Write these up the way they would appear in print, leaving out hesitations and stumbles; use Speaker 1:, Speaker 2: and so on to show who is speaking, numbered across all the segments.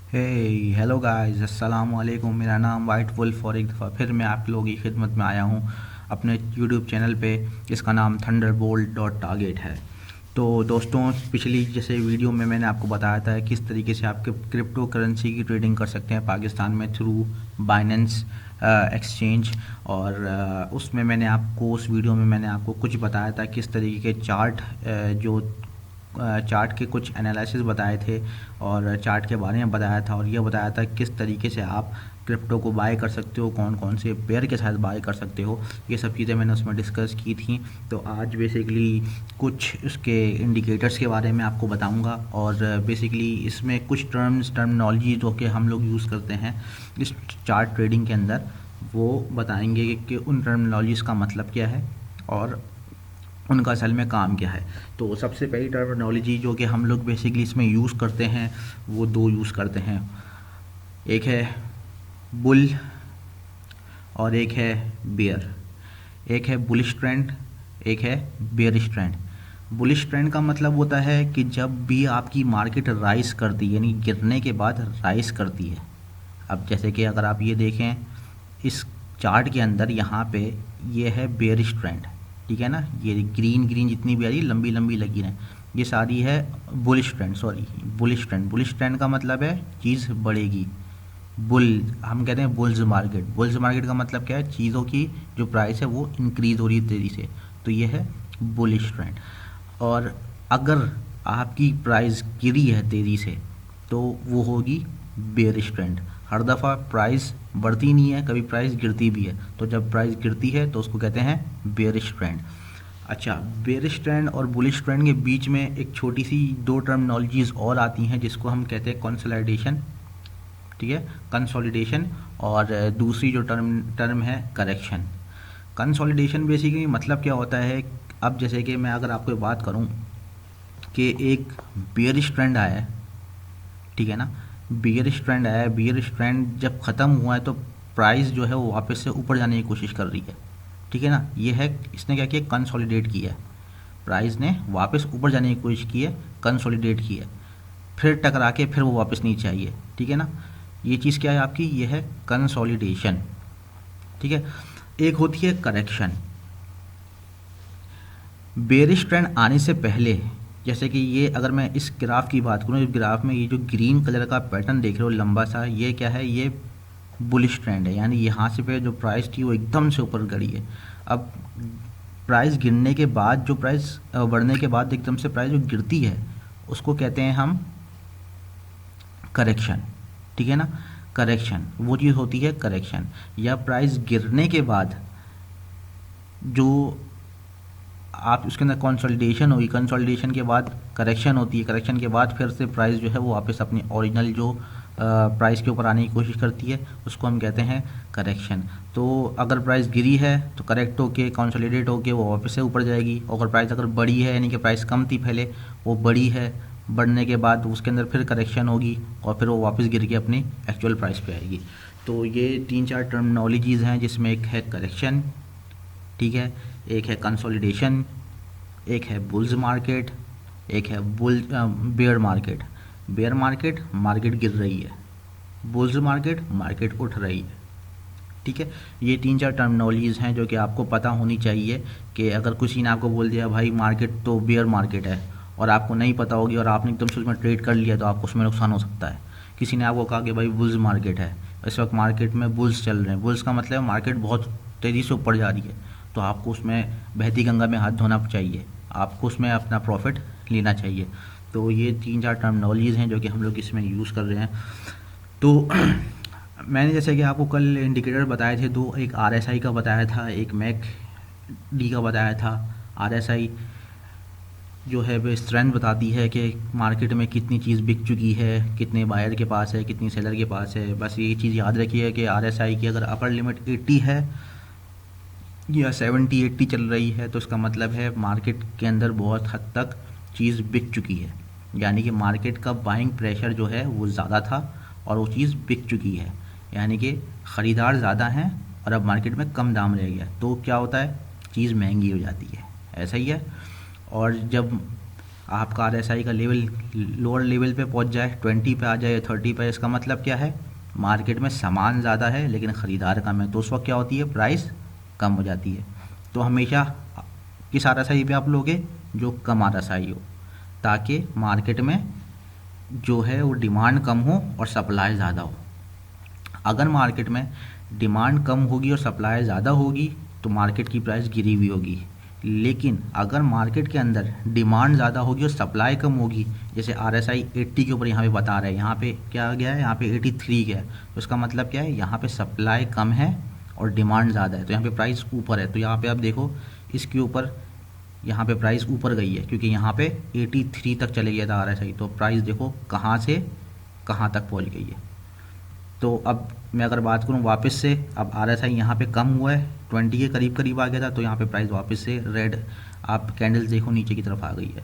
Speaker 1: हे hello guys, अस्सलाम वालेकुम। मेरा नाम वाइट वुल्फ और एक दफ़ा फिर मैं आप लोगों की खिदमत में आया हूँ अपने यूट्यूब चैनल पे, जिसका नाम थंडरबोल्ट डॉट टारगेट है। तो दोस्तों, पिछली जैसे वीडियो में मैंने आपको बताया था किस तरीके से आप क्रिप्टो करेंसी की ट्रेडिंग कर सकते हैं पाकिस्तान में थ्रू बाइनेंस एक्सचेंज। और उसमें मैंने आपको उस वीडियो में मैंने आपको कुछ बताया था किस तरीके के चार्ट जो चार्ट के कुछ एनालिसिस बताए थे और चार्ट के बारे में बताया था, और ये बताया था किस तरीके से आप क्रिप्टो को बाय कर सकते हो, कौन कौन से पेयर के साथ बाय कर सकते हो। ये सब चीज़ें मैंने उसमें डिस्कस की थी। तो आज बेसिकली कुछ उसके इंडिकेटर्स के बारे में आपको बताऊंगा, और बेसिकली इसमें कुछ टर्मिनोलॉजी जो कि हम लोग यूज़ करते हैं इस चार्ट ट्रेडिंग के अंदर, वो बताएंगे कि उन टर्मिनोलॉजीज़ का मतलब क्या है और उनका असल में काम क्या है। तो सबसे पहली टर्मिनोलॉजी जो कि हम लोग बेसिकली इसमें यूज़ करते हैं, वो दो यूज़ करते हैं। एक है बुल और एक है बियर। एक है बुलिश ट्रेंड, एक है बियरिश ट्रेंड। बुलिश ट्रेंड का मतलब होता है कि जब भी आपकी मार्केट राइज करती है, यानी गिरने के बाद राइज करती है। अब जैसे कि अगर आप ये देखें इस चार्ट के अंदर, यहाँ पे ये है बेयरिश ट्रेंड, ठीक है ना। ये ग्रीन ग्रीन जितनी भी आ रही लंबी लंबी लगी है, ये सारी है bullish trend, sorry bullish trend. Bullish trend का मतलब है चीज़ बढ़ेगी। बुल, हम कहते हैं बुल्स मार्केट। बुल्स मार्केट का मतलब क्या है, चीज़ों की जो प्राइस है वो इंक्रीज़ हो रही है तेज़ी से, तो ये है बुलिश ट्रेंड। और अगर आपकी प्राइस गिरी है तेज़ी से, तो वो होगी बेयरिश ट्रेंड। हर दफ़ा प्राइस बढ़ती नहीं है, कभी प्राइस गिरती भी है। तो जब प्राइस गिरती है तो उसको कहते हैं बेयरिश ट्रेंड। अच्छा, बेयरिश ट्रेंड और बुलिश ट्रेंड के बीच में एक छोटी सी दो टर्मिनोलॉजीज़ और आती हैं जिसको हम कहते हैं कंसोलिडेशन, ठीक है, कंसोलिडेशन। और दूसरी जो टर्म है करेक्शन। कंसोलिडेशन बेसिकली मतलब क्या होता है, अब जैसे कि मैं अगर आपको बात करूं कि एक बियरिश ट्रेंड आया है, ठीक है ना। बियरिश ट्रेंड आया है, बियरिश ट्रेंड जब ख़त्म हुआ है तो प्राइस जो है वो वापस से ऊपर जाने की कोशिश कर रही है, ठीक है ना। ये है, इसने क्या किया, कंसोलिडेट किया है। प्राइस ने वापस ऊपर जाने की कोशिश की है, कंसोलिडेट की है, फिर टकरा के फिर वो वापस नीचे आई है, ठीक है ना। ये चीज़ क्या है आपकी, ये है कंसोलिडेशन, ठीक है। एक होती है करेक्शन। बेरिश ट्रेंड आने से पहले, जैसे कि ये अगर मैं इस ग्राफ की बात करूँ, इस ग्राफ में ये जो ग्रीन कलर का पैटर्न देख रहे हो लंबा सा, ये क्या है, ये बुलिश ट्रेंड है। यानी यहाँ से पे जो प्राइस थी वो एकदम से ऊपर गई है। अब प्राइस गिरने के बाद, जो प्राइस बढ़ने के बाद एकदम से प्राइस जो गिरती है, उसको कहते हैं हम करेक्शन, ठीक है ना। करेक्शन वो चीज़ होती है करेक्शन। या प्राइस गिरने के बाद जो आप उसके अंदर कंसोलिडेशन हुई, कंसोलिडेशन के बाद करेक्शन होती है, करेक्शन के बाद फिर से प्राइस जो है वो वापस अपनी ओरिजिनल जो प्राइस के ऊपर आने की कोशिश करती है, उसको हम कहते हैं करेक्शन। तो अगर प्राइस गिरी है तो करेक्ट होके कंसोलिडेट होके वो वापस से ऊपर जाएगी। और अगर प्राइस अगर बढ़ी है, यानी कि प्राइस कम थी पहले, वो बढ़ी है, बढ़ने के बाद उसके अंदर फिर करेक्शन होगी और फिर वो वापस गिर के अपनी एक्चुअल प्राइस पे आएगी। तो ये तीन चार टर्मिनोलॉजीज़ हैं, जिसमें एक है करेक्शन, ठीक है, एक है कंसोलिडेशन, एक है बुल्स मार्केट, एक है bear market. Bear market, market गिर रही है। बुल्स मार्केट, मार्केट उठ रही है, ठीक है। ये तीन चार टर्मिनोलॉजीज़ हैं जो कि आपको पता होनी चाहिए, कि अगर किसी ने आपको बोल दिया भाई मार्केट तो बेयर मार्केट है, और आपको नहीं पता होगी और आपने एकदम से उसमें ट्रेड कर लिया, तो आपको उसमें नुकसान हो सकता है। किसी ने आपको कहा कि भाई बुल्स मार्केट है, इस वक्त मार्केट में बुल्स चल रहे हैं, बुल्स का मतलब मार्केट बहुत तेज़ी से ऊपर जा रही है, तो आपको उसमें बहती गंगा में हाथ धोना चाहिए, आपको उसमें अपना प्रॉफिट लेना चाहिए। तो ये तीन चार टर्मिनोलॉजीज़ हैं जो कि हम लोग इसमें यूज़ कर रहे हैं। तो मैंने जैसे कि आपको कल इंडिकेटर बताए थे दो, एक आरएसआई का बताया था, एक मैक डी का बताया था। आरएसआई जो है वो स्ट्रेंथ बताती है कि मार्केट में कितनी चीज़ बिक चुकी है, कितने बायर के पास है, कितनी सेलर के पास है। बस ये चीज़ याद रखिए कि आरएसआई की अगर अपर लिमिट 80 है या 70-80 चल रही है, तो इसका मतलब है मार्केट के अंदर बहुत हद तक चीज़ बिक चुकी है। यानी कि मार्केट का बाइंग प्रेशर जो है वो ज़्यादा था और वो चीज़ बिक चुकी है, यानी कि ख़रीदार ज़्यादा हैं और अब मार्केट में कम दाम रह गया, तो क्या होता है, चीज़ महंगी हो जाती है, ऐसा ही है। और जब आपका RSI का लेवल लोअर लेवल पे पहुंच जाए, 20 पे आ जाए या 30 पे, इसका मतलब क्या है, मार्केट में सामान ज़्यादा है लेकिन ख़रीदार कम है, तो उस वक्त क्या होती है, प्राइस कम हो जाती है। तो हमेशा किस RSI पे आप लोगे, जो कम RSI हो, ताकि मार्केट में जो है वो डिमांड कम हो और सप्लाई ज़्यादा हो। अगर मार्केट में डिमांड कम होगी और सप्लाई ज़्यादा होगी तो मार्केट की प्राइस गिरी हुई होगी। लेकिन अगर मार्केट के अंदर डिमांड ज़्यादा होगी और सप्लाई कम होगी, जैसे RSI 80 के ऊपर यहाँ पे बता रहा है, यहाँ पे क्या गया है, यहाँ पे 83 गया है, तो इसका मतलब क्या है, यहाँ पे सप्लाई कम है और डिमांड ज़्यादा है, तो यहाँ पे प्राइस ऊपर है। तो यहाँ पे आप देखो इसके ऊपर यहाँ पे प्राइस ऊपर गई है क्योंकि यहाँ पे 83 तक चले गया था RSI, तो प्राइस देखो कहाँ से कहाँ तक पहुँच गई है। तो अब मैं अगर बात करूँ वापस से, अब RSI यहाँ पे कम हुआ है, 20 के करीब करीब आ गया था, तो यहाँ पे प्राइस वापस से रेड, आप कैंडल्स देखो नीचे की तरफ आ गई है।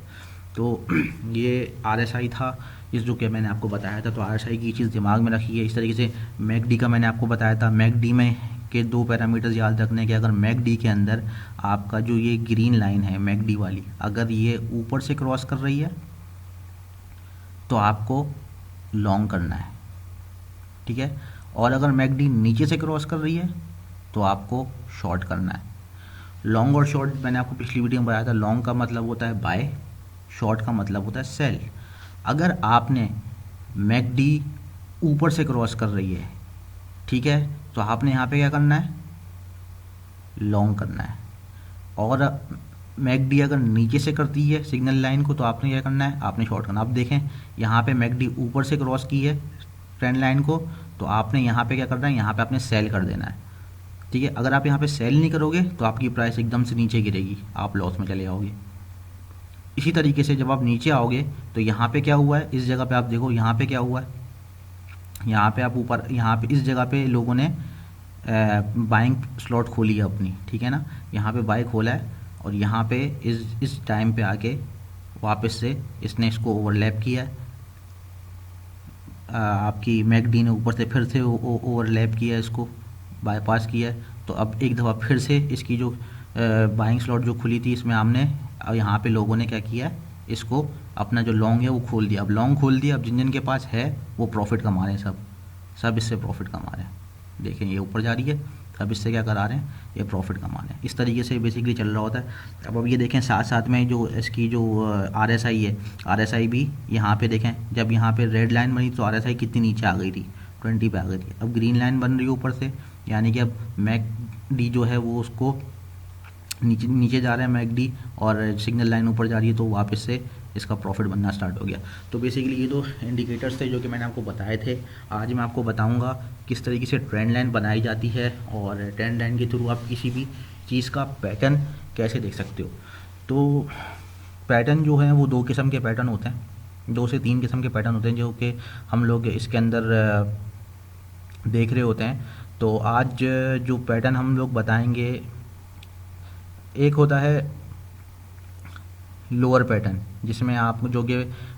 Speaker 1: तो ये RSI था इस जो कि मैंने आपको बताया था। तो RSI की चीज़ दिमाग में रखिए। इस तरीके से MACD का मैंने आपको बताया था, MACD में के दो पैरामीटर्स याद रखने के, अगर MACD के अंदर आपका जो ये ग्रीन लाइन है MACD वाली, अगर ये ऊपर से क्रॉस कर रही है तो आपको लॉन्ग करना है, ठीक है। और अगर MACD नीचे से क्रॉस कर रही है तो आपको शॉर्ट करना है। लॉन्ग और शॉर्ट मैंने आपको पिछली वीडियो में बताया था, लॉन्ग का मतलब होता है बाय, शॉर्ट का मतलब होता है सेल। अगर आपने MACD ऊपर से क्रॉस कर रही है, ठीक है, तो आपने यहाँ पे क्या करना है, लॉन्ग करना है। और MACD अगर नीचे से करती है सिग्नल लाइन को तो आपने क्या करना है, आपने शॉर्ट करना। अब देखें यहाँ पे MACD ऊपर से क्रॉस की है ट्रेंड लाइन को, तो आपने यहाँ पे क्या करना है, यहाँ पे आपने सेल कर देना है, ठीक है। अगर आप यहाँ पे सेल नहीं करोगे तो आपकी प्राइस एकदम से नीचे गिरेगी, आप लॉस में चले जाओगे। इसी तरीके से जब आप नीचे आओगे तो यहाँ पे क्या हुआ है, इस जगह पे आप देखो यहाँ पे क्या हुआ है, यहाँ पे आप ऊपर, यहाँ पे इस जगह पे लोगों ने बाइंग स्लॉट खोली है अपनी, ठीक है ना, यहाँ पे बाय खोला है और यहाँ पे इस टाइम पे आके वापस से इसने इसको ओवरलैप किया है। आपकी MACD ने ऊपर से फिर से ओवरलैप किया है, इसको बाईपास किया है। तो अब एक दफ़ा फिर से इसकी जो बाइंग स्लॉट जो खुली थी इसमें हमने, अब यहाँ पे लोगों ने क्या किया, इसको अपना जो लॉन्ग है वो खोल दिया। अब लॉन्ग खोल दिया, अब जिन जिन के पास है वो प्रॉफिट कमा रहे हैं, सब इससे प्रॉफिट कमा रहे हैं। देखें ये ऊपर जा रही है, अब इससे क्या करा रहे हैं, ये प्रॉफिट कमा रहे हैं। इस तरीके से बेसिकली चल रहा होता है। अब ये देखें साथ साथ में जो इसकी जो RSI है, RSI भी यहाँ पे देखें, जब यहाँ पे रेड लाइन बनी तो RSI कितनी नीचे आ गई थी, 20 पे आ गई थी। अब ग्रीन लाइन बन रही है ऊपर से, यानी कि अब MACD जो है वो उसको नीचे जा रहा है MACD, और सिग्नल लाइन ऊपर जा रही है, तो वापस से इसका प्रॉफिट बनना स्टार्ट हो गया। तो बेसिकली ये दो इंडिकेटर्स थे जो कि मैंने आपको बताए थे। आज मैं आपको बताऊंगा किस तरीके से ट्रेंड लाइन बनाई जाती है और ट्रेंड लाइन के थ्रू आप किसी भी चीज़ का पैटर्न कैसे देख सकते हो। तो पैटर्न जो है वो दो किस्म के पैटर्न होते हैं, 2 से 3 किस्म के पैटर्न होते हैं जो कि हम लोग इसके अंदर देख रहे होते हैं। तो आज जो पैटर्न हम लोग बताएंगे, एक होता है लोअर पैटर्न, जिसमें आप जो कि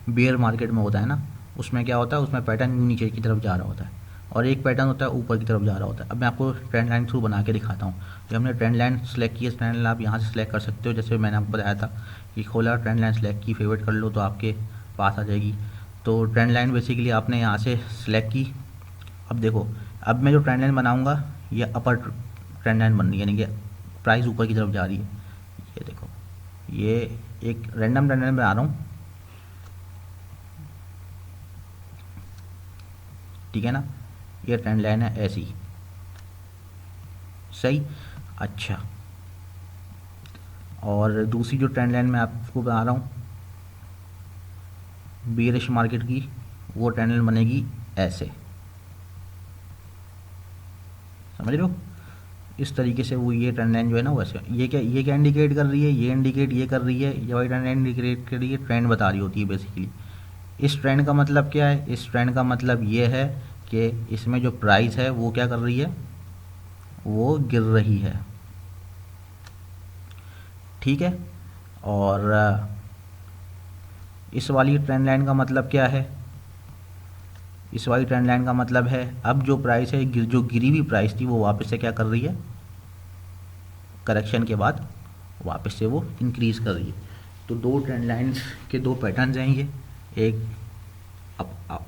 Speaker 1: बेयर मार्केट में होता है ना, उसमें क्या होता है, उसमें पैटर्न नीचे की तरफ जा रहा होता है, और एक पैटर्न होता है ऊपर की तरफ जा रहा होता है। अब मैं आपको ट्रेंड लाइन थ्रू बना के दिखाता हूँ। जब हमने ट्रेंड लाइन सेलेक्ट की है, ट्रेंड लाइन आप यहाँ से सेलेक्ट कर सकते हो, जैसे मैंने आपको बताया था कि खोला ट्रेंड लाइन सेलेक्ट की, फेवरेट कर लो तो आपके पास आ जाएगी। तो ट्रेंड लाइन बेसिकली आपने यहाँ से सेलेक्ट की। अब देखो, अब मैं जो ट्रेंड लाइन बनाऊँगा ये अपर ट्रेंड लाइन बन रही है, यानी कि प्राइस ऊपर की तरफ जा रही है। ये देखो, ये एक रैंडम ट्रेंड लाइन बना रहा हूँ, ठीक है ना, ये ट्रेंड लाइन है ऐसी, सही, अच्छा। और दूसरी जो ट्रेंड लाइन मैं आपको बना रहा हूँ बेयरिश मार्केट की, वो ट्रेंड लाइन बनेगी ऐसे, समझ रहे हो, इस तरीके से वो ये ट्रेंड लाइन जो है ना वैसे, ये क्या इंडिकेट कर रही है, ये इंडिकेट ये कर रही है, ये वाली ट्रेंड लाइन इंडिकेट कर रही है, ट्रेंड बता रही होती है बेसिकली। इस ट्रेंड का मतलब क्या है, इस ट्रेंड का मतलब ये है कि इसमें जो प्राइस है वो क्या कर रही है, वो गिर रही है, ठीक है। और इस वाली ट्रेंड लाइन का मतलब क्या है, इस वाली ट्रेंड लाइन का मतलब है अब जो प्राइस है, जो गिरी हुई प्राइस थी वो वापस से क्या कर रही है, करेक्शन के बाद वापस से वो इंक्रीज़ कर रही है। तो दो ट्रेंड लाइंस के दो पैटर्न्स हैं ये, एक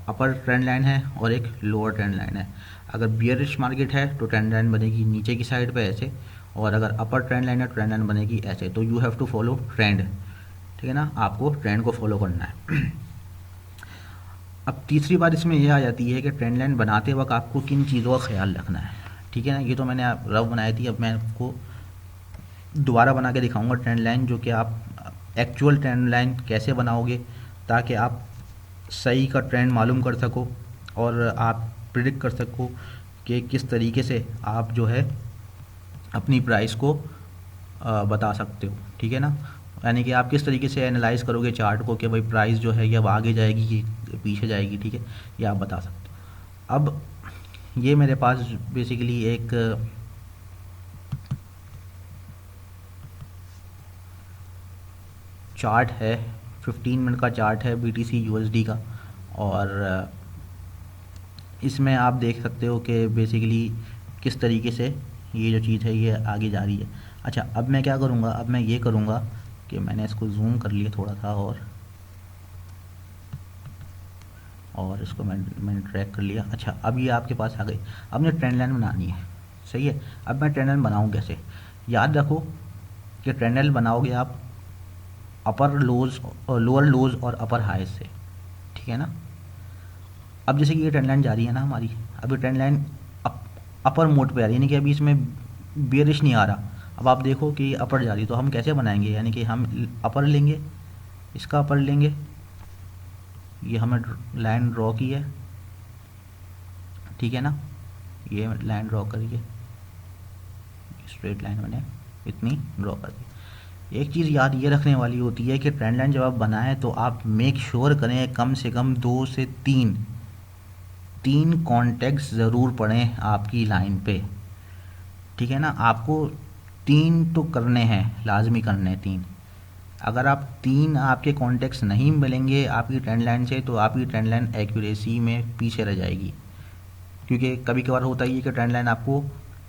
Speaker 1: अपर ट्रेंड लाइन है और एक लोअर ट्रेंड लाइन है। अगर बियरिश मार्केट है तो ट्रेंड लाइन बनेगी नीचे की साइड पे ऐसे, और अगर अपर ट्रेंड लाइन है तो ट्रेंड लाइन बनेगी ऐसे। तो you have to follow trend, ठीक है ना, आपको ट्रेंड को फॉलो करना है। अब तीसरी बात इसमें यह आ जाती है कि ट्रेंड लाइन बनाते वक्त आपको किन चीज़ों का ख्याल रखना है, ठीक है ना। ये तो मैंने रफ बनाई थी, अब मैं आपको दोबारा बना के दिखाऊंगा ट्रेंड लाइन, जो कि आप एक्चुअल ट्रेंड लाइन कैसे बनाओगे ताकि आप सही का ट्रेंड मालूम कर सको और आप प्रिडिक्ट कर सको कि किस तरीके से आप जो है अपनी प्राइस को बता सकते हो, ठीक है ना। यानी कि आप किस तरीके से एनालाइज करोगे चार्ट को कि भाई प्राइस जो है ये अब आगे जाएगी कि पीछे जाएगी, ठीक है, ये आप बता सकते हो। अब ये मेरे पास बेसिकली एक चार्ट है, 15 मिनट का चार्ट है BTC USD का, और इसमें आप देख सकते हो कि बेसिकली किस तरीके से ये जो चीज़ है ये आगे जा रही है। अच्छा, अब मैं क्या करूँगा, अब मैं ये करूँगा कि मैंने इसको जूम कर लिया थोड़ा सा, और इसको मैंने ट्रैक कर लिया। अच्छा, अब ये आपके पास आ गई। अब मुझे ट्रेंड लाइन बनानी है, सही है। अब मैं ट्रेंड लाइन बनाऊँ कैसे, याद रखो कि ट्रेंड लाइन बनाओगे आप अपर लोज और लोअर लोज और अपर हाई से, ठीक है ना। अब जैसे कि ये ट्रेंड लाइन जा रही है ना हमारी, अभी ट्रेंड लाइन अपर मोड पे आ रही है, यानी कि अभी इसमें बेयरिश नहीं आ रहा। अब आप देखो कि अपर जा रही है, तो हम कैसे बनाएंगे, यानी कि हम अपर लेंगे, इसका अपर लेंगे, ये हमें लाइन ड्रॉ की है, ठीक है ना, ये लाइन ड्रॉ करिए, स्ट्रेट लाइन मैंने इतनी ड्रॉ कर दी। एक चीज़ याद ये रखने वाली होती है कि ट्रेंड लाइन जब आप बनाएं तो आप मेक श्योर करें कम से कम 2 से 3 कॉन्टेक्स्ट ज़रूर पड़ें आपकी लाइन पे, ठीक है ना। आपको 3 तो करने हैं, लाजमी करने हैं 3। अगर आप 3 आपके कॉन्टेक्स्ट नहीं मिलेंगे आपकी ट्रेंड लाइन से तो आपकी ट्रेंड लाइन एक्यूरेसी में पीछे रह जाएगी, क्योंकि कभी कभार होता ही है कि ट्रेंड लाइन आपको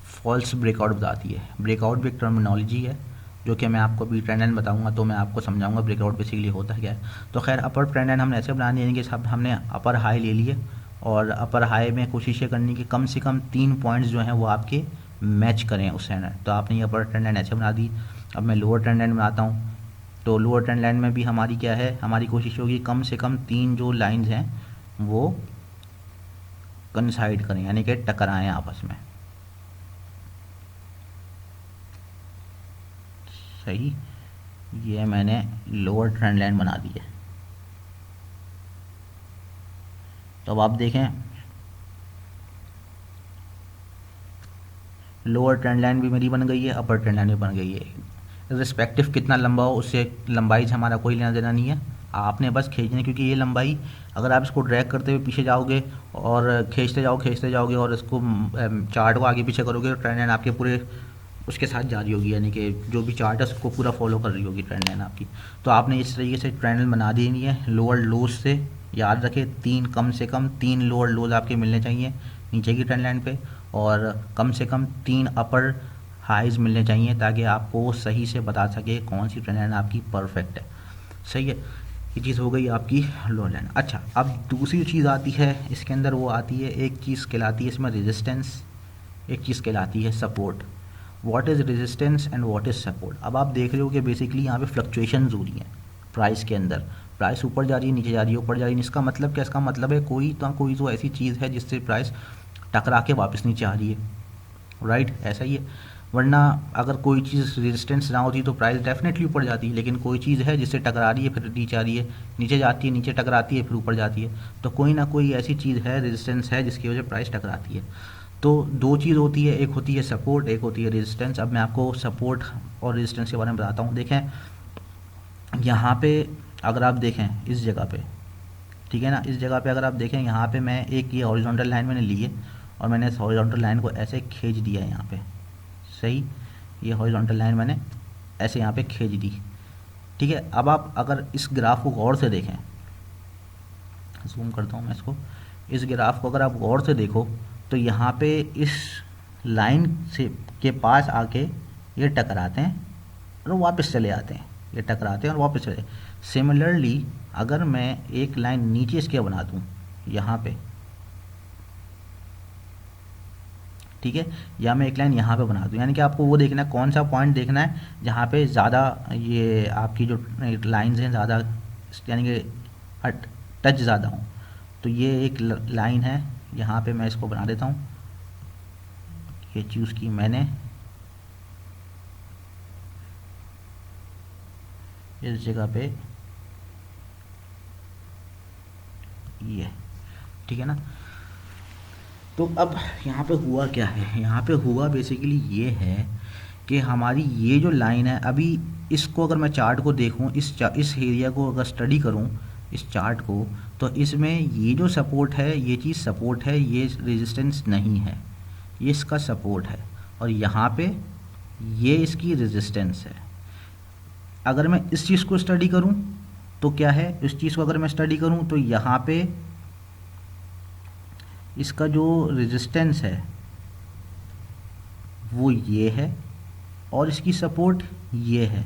Speaker 1: फॉल्स ब्रेकआउट बताती है। ब्रेकआउट भी एक टर्मिनोलॉजी है जो कि मैं आपको अभी ट्रेंड लाइन बताऊंगा तो मैं आपको समझाऊंगा ब्रेकआउट बेसिकली होता क्या है। तो खैर, अपर ट्रेंड लाइन हमने ऐसे बनानी है कि सब हमने अपर हाई ले लिए, और अपर हाई में कोशिश ये करनी कि कम से कम 3 पॉइंट्स जो हैं वो आपके मैच करें उस ट्रेंड लाइन। तो आपने ये अपर ट्रेंड लाइन ऐसे बना दी। अब मैं लोअर ट्रेंड लाइन बनाता हूँ, तो लोअर ट्रेंड लाइन में भी हमारी क्या है, हमारी कोशिश होगी कम से कम 3 जो लाइंस हैं वो कंसाइड करें, यानी कि टकराएं आपस में, सही। ये मैंने लोअर ट्रेंड लाइन बना दी है। तो अब आप देखें लोअर ट्रेंड लाइन भी मेरी बन गई है, अपर ट्रेंड लाइन भी बन गई है। रिस्पेक्टिव कितना लंबा हो उससे लंबाई से हमारा कोई लेना देना नहीं है, आपने बस खींचने, क्योंकि ये लंबाई अगर आप इसको ड्रैग करते हुए पीछे जाओगे और खींचते जाओगे और इसको चार्ट को आगे पीछे करोगे तो ट्रेंड लाइन आपके पूरे उसके साथ जा रही होगी, यानी कि जो भी चार्ट है उसको पूरा फॉलो कर रही होगी ट्रेंड लाइन आपकी। तो आपने इस तरीके से ट्रेंड लाइन बना देनी है लोअर लोज से। याद रखें 3 कम से कम 3 लोअर लोज आपके मिलने चाहिए नीचे की ट्रेंड लाइन पे, और कम से कम 3 अपर हाइज मिलने चाहिए ताकि आपको सही से बता सके कौन सी ट्रेंड लाइन आपकी परफेक्ट है, सही है। ये चीज़ हो गई आपकी लोअर लाइन। अच्छा, अब दूसरी चीज़ आती है इसके अंदर, वो आती है एक चीज़ कहलाती है इसमें रेजिस्टेंस, एक चीज़ कहलाती है support. What is resistance and what is support. अब आप देख रहे हो कि बेसिकली यहाँ पे फ्लक्चुएशंस हो रही हैं प्राइस के अंदर, प्राइस ऊपर जा रही है, नीचे जा रही है, ऊपर जा रही है। इसका मतलब क्या, इसका मतलब है कोई तो ऐसी चीज़ है जिससे प्राइस टकरा के वापस नीचे आ रही है, राइट, ऐसा ही है। वरना अगर कोई चीज़ रेजिस्टेंस ना होती तो प्राइस डेफिनेटली ऊपर जाती है, लेकिन कोई चीज़ है जिससे टकरा रही है फिर नीचे आ रही है, नीचे जाती है, नीचे टकराती है, फिर ऊपर जाती है। तो कोई ना कोई ऐसी चीज़ है, रेजिस्टेंस है जिसकी वजह से प्राइस टकराती है। तो 2 चीज़ होती है, एक होती है सपोर्ट, एक होती है रेजिस्टेंस। अब मैं आपको सपोर्ट और रेजिस्टेंस के बारे में बताता हूँ। देखें यहाँ पे अगर आप देखें इस जगह पे, ठीक है ना, इस जगह पे अगर आप देखें यहाँ पे मैं एक ये हॉरिजॉन्टल लाइन मैंने ली है और मैंने इस हॉरिजॉन्टल लाइन को ऐसे खींच दिया है यहाँ पे, सही। ये हॉरिजॉन्टल लाइन मैंने ऐसे यहाँ पे खींच दी, ठीक है। अब आप अगर इस ग्राफ को गौर से देखें, जूम करता हूँ मैं इसको, इस ग्राफ को अगर आप गौर से देखो तो यहाँ पे इस लाइन से के पास आके ये टकराते हैं और वापस चले आते हैं, ये टकराते हैं और वापस चले। सिमिलरली अगर मैं एक लाइन नीचे इसके बना दूँ यहाँ पे, ठीक है, या मैं एक लाइन यहाँ पे बना दूँ, यानी कि आपको वो देखना है, कौन सा पॉइंट देखना है जहाँ पे ज़्यादा ये आपकी जो लाइंस हैं ज़्यादा, यानी कि टच ज़्यादा हूँ। तो ये एक लाइन है, यहाँ पे मैं इसको बना देता हूँ, ये चूज़ की मैंने, इस जगह पे ये, ठीक है ना। तो अब यहाँ पे हुआ क्या है, यहाँ पे हुआ बेसिकली ये है कि हमारी ये जो लाइन है, अभी इसको अगर मैं चार्ट को देखूँ, इस एरिया को अगर स्टडी करूँ, इस चार्ट को, तो इसमें ये जो सपोर्ट है, ये चीज़ सपोर्ट है, ये रेजिस्टेंस नहीं है, ये इसका सपोर्ट है, और यहाँ पे ये इसकी रेजिस्टेंस है। अगर मैं इस चीज़ को स्टडी करूँ तो क्या है, इस चीज़ को अगर मैं स्टडी करूँ तो यहाँ पे इसका जो रेजिस्टेंस है वो ये है, और इसकी सपोर्ट ये है,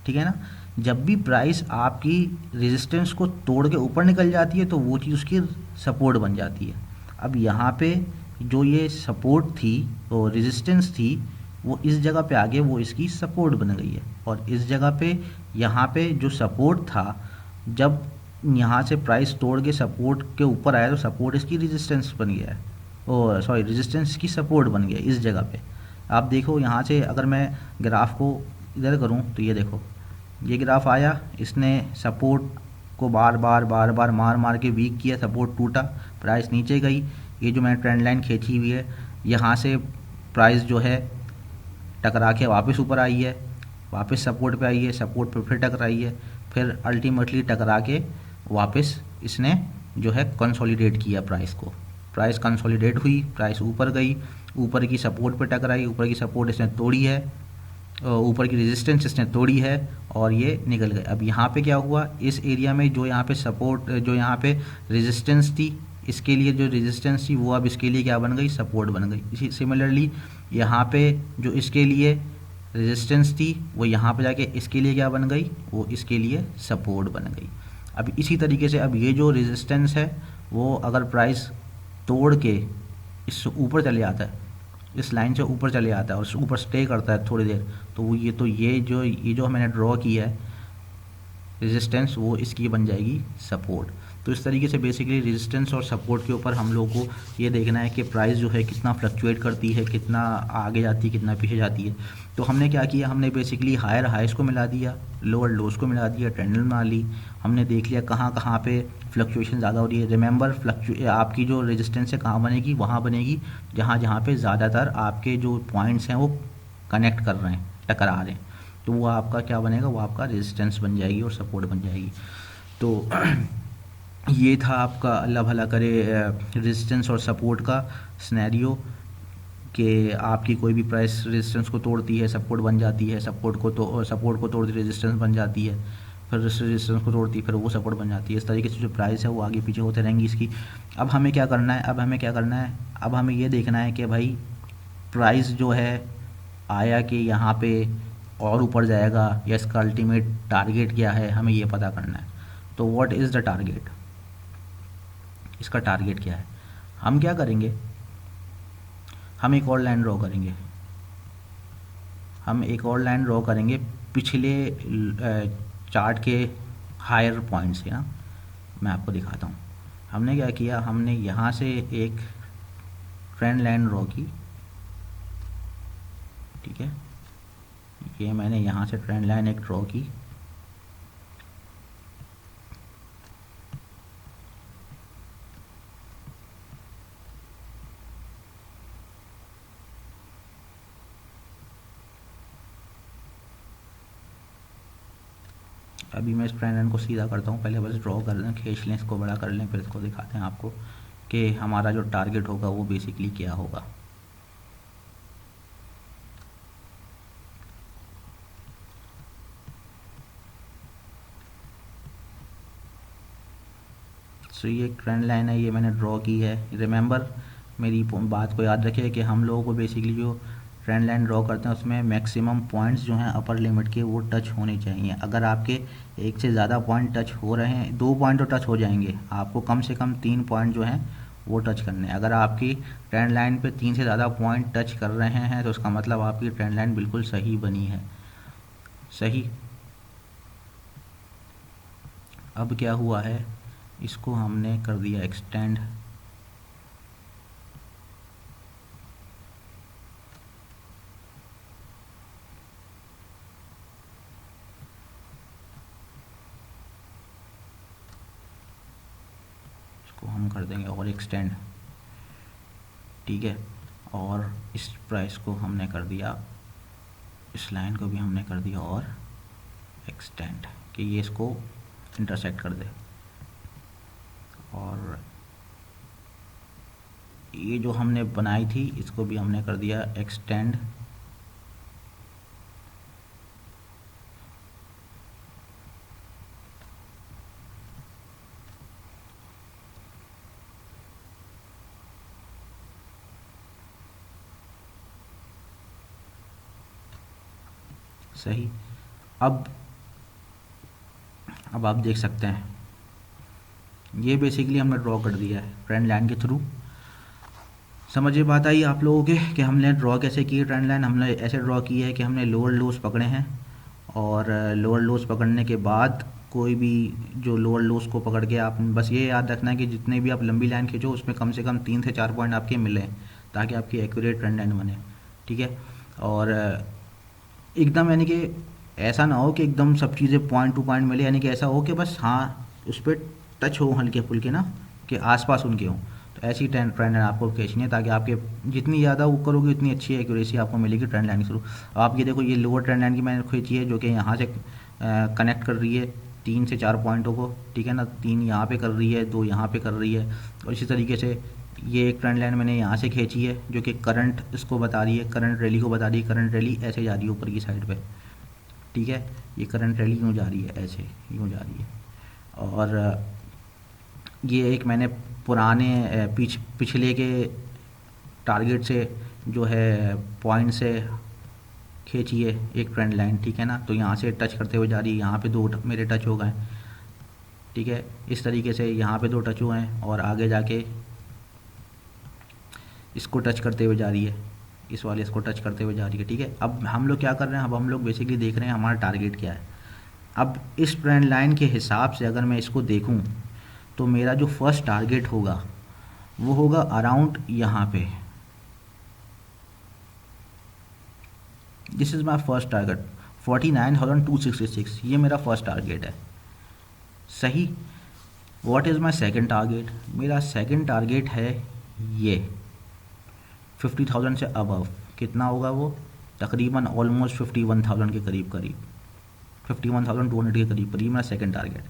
Speaker 1: ठीक है ना। जब भी प्राइस आपकी रेजिस्टेंस को तोड़ के ऊपर निकल जाती है तो वो चीज़ उसकी सपोर्ट बन जाती है। अब यहाँ पे जो ये सपोर्ट थी, वो रेजिस्टेंस थी, वो इस जगह पे आगे वो इसकी सपोर्ट बन गई है, और इस जगह पे यहाँ पे जो सपोर्ट था, जब यहाँ से प्राइस तोड़ के सपोर्ट के ऊपर आया तो सपोर्ट इसकी रेजिस्टेंस बन गया है, ओ सॉरी, रेजिस्टेंस की सपोर्ट बन गया इस जगह पे। आप देखो यहाँ से अगर मैं ग्राफ को इधर करूँ तो ये देखो, ये ग्राफ आया, इसने सपोर्ट को बार बार मार मार के वीक किया, सपोर्ट टूटा, प्राइस नीचे गई। ये जो मैंने ट्रेंड लाइन खींची हुई है, यहाँ से प्राइस जो है टकरा के वापस ऊपर आई है, वापस सपोर्ट पे आई है, सपोर्ट पे फिर टकराई है, फिर अल्टीमेटली टकरा के वापस इसने जो है कंसोलिडेट किया प्राइस को। प्राइस कंसोलिडेट हुई, प्राइस ऊपर गई, ऊपर की सपोर्ट पे टकराई, ऊपर की सपोर्ट इसने तोड़ी है, ऊपर की रेजिस्टेंस इसने तोड़ी है, और ये निकल गए। अब यहाँ पे क्या हुआ, इस एरिया में जो यहाँ पे सपोर्ट, जो यहाँ पे रेजिस्टेंस थी, इसके लिए जो रेजिस्टेंस थी वो अब इसके लिए क्या बन गई, सपोर्ट बन गई। इसी सिमिलरली यहाँ पे जो इसके लिए रेजिस्टेंस थी वो यहाँ पे जाके इसके लिए क्या बन गई, वो इसके लिए सपोर्ट बन गई। अब इसी तरीके से अब ये जो रेजिस्टेंस है वो अगर प्राइस तोड़ के इससे ऊपर चले आता है, इस लाइन से ऊपर चले आता है और ऊपर स्टे करता है थोड़ी देर, तो वो ये जो मैंने ड्रॉ किया है रेजिस्टेंस, वो इसकी बन जाएगी सपोर्ट। तो इस तरीके से बेसिकली रेजिस्टेंस और सपोर्ट के ऊपर हम लोग को ये देखना है कि प्राइस जो है कितना फ्लक्चुएट करती है, कितना आगे जाती है, कितना पीछे जाती है। तो हमने क्या किया, हमने बेसिकली हायर हाइस को मिला दिया, लोअर लोज को मिला दिया, ट्रेंड लाइन बना ली, हमने देख लिया कहाँ पे फ्लक्चुएशन ज़्यादा हो रही है। रिमेंबर आपकी जो रेजिस्टेंस है कहाँ बनेगी, वहाँ बनेगी जहाँ पे ज़्यादातर आपके जो पॉइंट्स हैं वो कनेक्ट कर रहे हैं, टकरा रहे हैं, तो वो आपका क्या बनेगा, वो आपका रेजिस्टेंस बन जाएगी और सपोर्ट बन जाएगी। तो ये था आपका, अल्लाह भला करे, रेजिस्टेंस और सपोर्ट का सिनेरियो, कि आपकी कोई भी प्राइस रेजिस्टेंस को तोड़ती है सपोर्ट बन जाती है, सपोर्ट को तोड़ती रेजिस्टेंस बन जाती है, फिर रेजिस्टेंस को तोड़ती फिर वो सपोर्ट बन जाती है। इस तरीके से जो प्राइस है वो आगे पीछे होते रहेंगी इसकी। अब हमें क्या करना है, अब हमें ये देखना है कि भाई प्राइस जो है आया कि यहाँ पे और ऊपर जाएगा, या इसका अल्टीमेट टारगेट क्या है, हमें ये पता करना है। तो व्हाट इज़ द टारगेट, इसका टारगेट क्या है। हम क्या करेंगे, हम एक और लाइन ड्रॉ करेंगे, पिछले चार्ट के हायर पॉइंट से ना, मैं आपको दिखाता हूँ। हमने क्या किया, हमने यहाँ से एक ट्रेंड लाइन ड्रॉ की, ठीक है, ये मैंने यहाँ से ट्रेंड लाइन एक ड्रॉ की, अभी मैं इस ट्रेंड लाइन को सीधा करता हूँ, पहले बस ड्रॉ कर लें, खींच लें, इसको बड़ा कर लें, फिर इसको दिखाते हैं आपको कि हमारा जो टारगेट होगा वो बेसिकली क्या होगा। सो ये एक ट्रेंड लाइन है, ये मैंने ड्रॉ की है। रिमेंबर, मेरी बात को याद रखिए कि हम लोगों को बेसिकली जो ट्रेंड लाइन ड्रॉ करते हैं उसमें मैक्सिमम पॉइंट्स जो हैं अपर लिमिट के वो टच होने चाहिए। अगर आपके एक से ज़्यादा पॉइंट टच हो रहे हैं, 2 पॉइंट तो टच हो जाएंगे, आपको कम से कम 3 पॉइंट जो हैं वो टच करने हैं। अगर आपकी ट्रेंड लाइन पे 3 से ज़्यादा पॉइंट टच कर रहे हैं तो उसका मतलब आपकी ट्रेंड लाइन बिल्कुल सही बनी है। सही। अब क्या हुआ है, इसको हमने कर दिया एक्सटेंड। इसको हम कर देंगे और एक्सटेंड, ठीक है। और इस प्राइस को हमने कर दिया, इस लाइन को भी हमने कर दिया और एक्सटेंड कि ये इसको इंटरसेक्ट कर दे। और ये जो हमने बनाई थी इसको भी हमने कर दिया एक्सटेंड। सही। अब आप देख सकते हैं ये बेसिकली हमने ड्रॉ कर दिया है ट्रेंड लाइन के थ्रू। समझिए बात आई आप लोगों के कि हमने ड्रॉ कैसे की है ट्रेंड लाइन। हमने ऐसे ड्रॉ की है कि हमने लोअर लोस पकड़े हैं और लोअर लोस पकड़ने के बाद कोई भी जो लोअर लोस को पकड़ के आप बस ये याद रखना है कि जितने भी आप लंबी लाइन खींचो उसमें कम से कम 3 से 4 पॉइंट आपके मिलें ताकि आपकी एक्यूरेट ट्रेंड लाइन बने, ठीक है। और एकदम यानी कि ऐसा ना हो कि एकदम सब चीज़ें पॉइंट टू पॉइंट मिले, यानी कि ऐसा हो कि बस हाँ उस पर टच हो हल्के फुल्के ना, कि आसपास उनके हों। तो ऐसी ट्रेंड लाइन आपको खींचनी है ताकि आपके जितनी ज़्यादा वो करोगे उतनी अच्छी एक्यूरेसी आपको मिलेगी ट्रेंड लाइन के थ्रू। आप ये देखो, ये लोअर ट्रेंड लाइन की मैंने खींची है जो कि यहाँ से कनेक्ट कर रही है 3 से 4 पॉइंटों को, ठीक है ना। 3 यहाँ पे कर रही है, 2 यहाँ पे कर रही है। और इसी तरीके से ये एक ट्रेंड लाइन मैंने यहाँ से खींची है जो कि करंट इसको बता रही है, करंट रैली को बता रही है। करंट रैली ऐसे जा रही है ऊपर की साइड पे, ठीक है। ये करंट रैली यूँ जा रही है, ऐसे यूँ जा रही है। और ये एक मैंने पुराने पिछले के टारगेट से जो है पॉइंट से खींची है एक ट्रेंड लाइन, ठीक है ना। तो यहाँ से टच करते हुए जा रही है, यहाँ पे 2 मेरे टच हो गए, ठीक है। इस तरीके से यहाँ पे 2 टच हुए हैं और आगे जाके इसको टच करते हुए जा रही है, इस वाले इसको टच करते हुए जा रही है, ठीक है। अब हम लोग क्या कर रहे हैं, अब हम लोग बेसिकली देख रहे हैं हमारा टारगेट क्या है। अब इस ट्रेंड लाइन के हिसाब से अगर मैं इसको देखूं तो मेरा जो फर्स्ट टारगेट होगा वो होगा अराउंड यहाँ पे। This is my first target 49,266, ये मेरा फर्स्ट टारगेट है। सही। What is my second target, मेरा सेकंड टारगेट है ये 50,000 से अबव। कितना होगा वो, तकरीबन ऑलमोस्ट 51,000 के करीब 51,200 के करीब मेरा सेकंड टारगेट।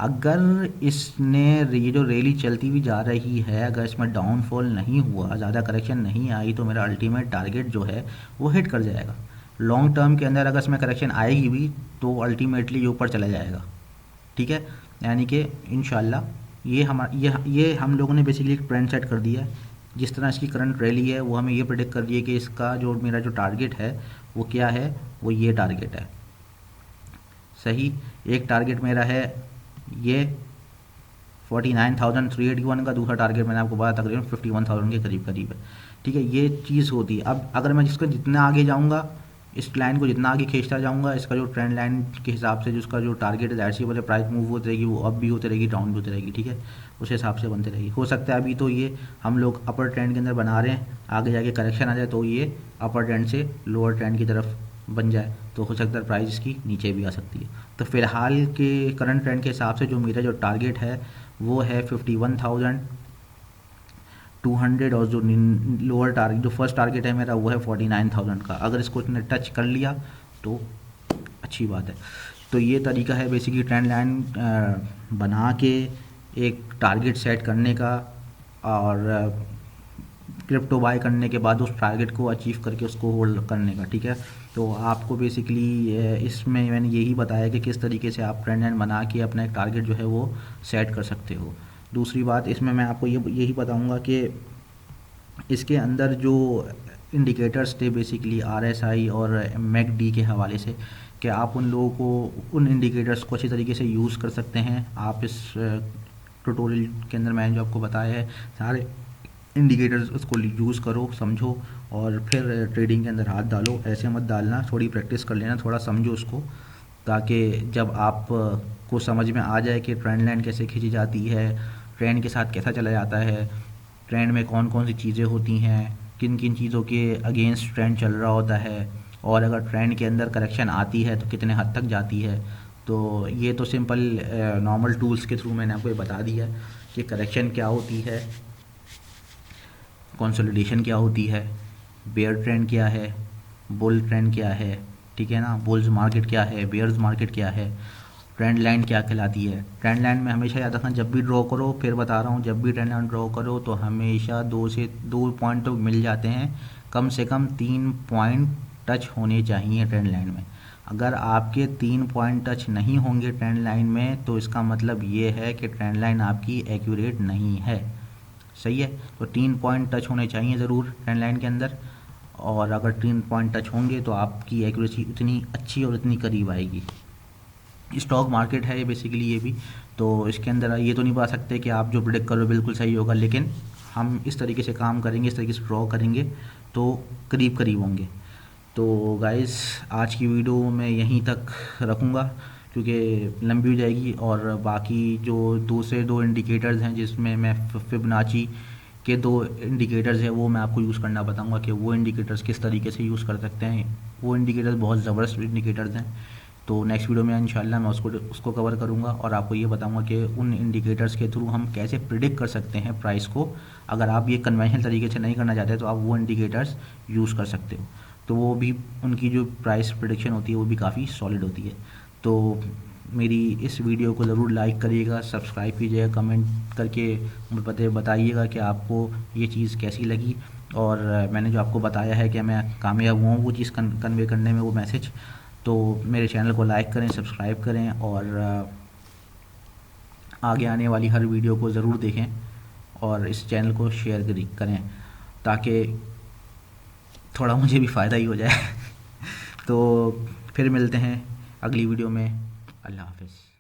Speaker 1: अगर इसने ये जो रैली चलती हुई जा रही है, अगर इसमें डाउनफॉल नहीं हुआ, ज़्यादा करेक्शन नहीं आई, तो मेरा अल्टीमेट टारगेट जो है वो हिट कर जाएगा। लॉन्ग टर्म के अंदर अगर इसमें करेक्शन आएगी भी तो अल्टीमेटली ये ऊपर चला जाएगा, ठीक है। यानी कि इंशाल्लाह ये हम लोगों ने बेसिकली एक ट्रेंड सेट कर दिया है। जिस तरह इसकी करंट रैली है वो हमें ये प्रेडिक्ट कर रही है कि इसका जो मेरा जो टारगेट है वो क्या है, वो ये टारगेट है। सही। एक टारगेट मेरा है ये 49,381 का, दूसरा टारगेट मैंने आपको बताया तकरीबन 51,000 के करीब है, ठीक है। ये चीज़ होती है। अब अगर मैं जिसका जितना आगे जाऊंगा, इस लाइन को जितना आगे खींचता जाऊंगा, इसका जो ट्रेंड लाइन के हिसाब से जिसका जो टारगेट है, जाहिर सी वाले प्राइस मूव होती रहेगी, वो अप भी होती रहेगी, डाउन भी होती रहेगी, ठीक है। उस हिसाब से बनते रहेगी। हो सकता है अभी तो ये हम लोग अपर ट्रेंड के अंदर बना रहे हैं, आगे जाके करेक्शन आ जाए तो ये अपर ट्रेंड से लोअर ट्रेंड की तरफ बन जाए, तो हो सकता है प्राइस इसकी नीचे भी आ सकती है। तो फ़िलहाल के करंट ट्रेंड के हिसाब से जो मेरा जो टारगेट है वो है 51,200 और जो लोअर टारगेट जो फर्स्ट टारगेट है मेरा वो है 49,000 का। अगर इसको इसने टच कर लिया तो अच्छी बात है। तो ये तरीका है बेसिकली ट्रेंड लाइन बना के एक टारगेट सेट करने का और क्रिप्टो बाय करने के बाद उस टारगेट को अचीव करके उसको होल्ड करने का, ठीक है। तो आपको बेसिकली इसमें मैंने यही बताया कि किस तरीके से आप ट्रेंड लाइन बना के अपना एक टारगेट जो है वो सेट कर सकते हो। दूसरी बात इसमें मैं आपको यही बताऊंगा कि इसके अंदर जो इंडिकेटर्स थे बेसिकली RSI और MACD के हवाले से, कि आप उन लोगों को उन इंडिकेटर्स को अच्छी तरीके से यूज़ कर सकते हैं। आप इस ट्यूटोरियल के अंदर मैंने जो आपको बताया है सारे इंडिकेटर्स, उसको यूज़ करो, समझो और फिर ट्रेडिंग के अंदर हाथ डालो। ऐसे मत डालना, थोड़ी प्रैक्टिस कर लेना, थोड़ा समझो उसको, ताकि जब आप को समझ में आ जाए कि ट्रेंड लाइन कैसे खींची जाती है, ट्रेंड के साथ कैसा चला जाता है, ट्रेंड में कौन कौन सी चीज़ें होती हैं, किन किन चीज़ों के अगेंस्ट ट्रेंड चल रहा होता है, और अगर ट्रेंड के अंदर करेक्शन आती है तो कितने हद तक जाती है। तो ये तो सिंपल नॉर्मल टूल्स के थ्रू मैंने आपको ये बता दिया कि करेक्शन क्या होती है, कंसोलिडेशन क्या होती है, बेयर ट्रेंड क्या है, बुल ट्रेंड क्या है, ठीक है ना, बुल्स मार्केट क्या है, बेयर्स मार्केट क्या है, ट्रेंड लाइन क्या कहलाती है। ट्रेंड लाइन में हमेशा याद रखना, जब भी ड्रॉ करो, फिर बता रहा हूँ, जब भी ट्रेंड लाइन ड्रॉ करो तो हमेशा 2 पॉइंट तो मिल जाते हैं, कम से कम 3 पॉइंट टच होने चाहिए ट्रेंड लाइन में। अगर आपके 3 पॉइंट टच नहीं होंगे ट्रेंड लाइन में तो इसका मतलब ये है कि ट्रेंड लाइन आपकी एक्यूरेट नहीं है। सही है, तो 3 पॉइंट टच होने चाहिए ज़रूर ट्रेंड लाइन के अंदर, और अगर 3 पॉइंट टच होंगे तो आपकी एक्यूरेसी उतनी अच्छी और इतनी करीब आएगी। स्टॉक मार्केट है ये बेसिकली, ये भी तो इसके अंदर ये तो नहीं बता सकते कि आप जो प्रिडिक्ट करो बिल्कुल सही होगा, लेकिन हम इस तरीके से काम करेंगे, इस तरीके से ड्रॉ करेंगे तो करीब करीब होंगे। तो गाइस आज की वीडियो मैं यहीं तक रखूँगा क्योंकि लंबी हो जाएगी, और बाकी जो दूसरे 2 इंडिकेटर्स हैं जिसमें मैं फिबोनाची के 2 इंडिकेटर्स हैं वो मैं आपको यूज़ करना बताऊंगा कि वो इंडिकेटर्स किस तरीके से यूज़ कर सकते हैं। वो इंडिकेटर्स बहुत ज़बरदस्त इंडिकेटर्स हैं, तो नेक्स्ट वीडियो में इंशाल्लाह मैं उसको कवर करूँगा और आपको ये बताऊँगा कि उन इंडिकेटर्स के थ्रू हम कैसे प्रिडिक्ट कर सकते हैं प्राइस को। अगर आप ये कन्वेंशनल तरीके से नहीं करना चाहते तो आप वो इंडिकेटर्स यूज़ कर सकते हो, तो वो भी उनकी जो प्राइस प्रिडिक्शन होती है वो भी काफ़ी सॉलिड होती है। तो मेरी इस वीडियो को ज़रूर लाइक करिएगा, सब्सक्राइब कीजिएगा, कमेंट करके मुझे बताइएगा कि आपको ये चीज़ कैसी लगी, और मैंने जो आपको बताया है कि मैं कामयाब हुआ हूँ वो चीज़ कन्वे करने में, वो मैसेज। तो मेरे चैनल को लाइक करें, सब्सक्राइब करें, और आगे आने वाली हर वीडियो को ज़रूर देखें, और इस चैनल को शेयर करें ताकि थोड़ा मुझे भी फ़ायदा ही हो जाए। तो फिर मिलते हैं अगली वीडियो में। अल्लाह हाफ़िज़।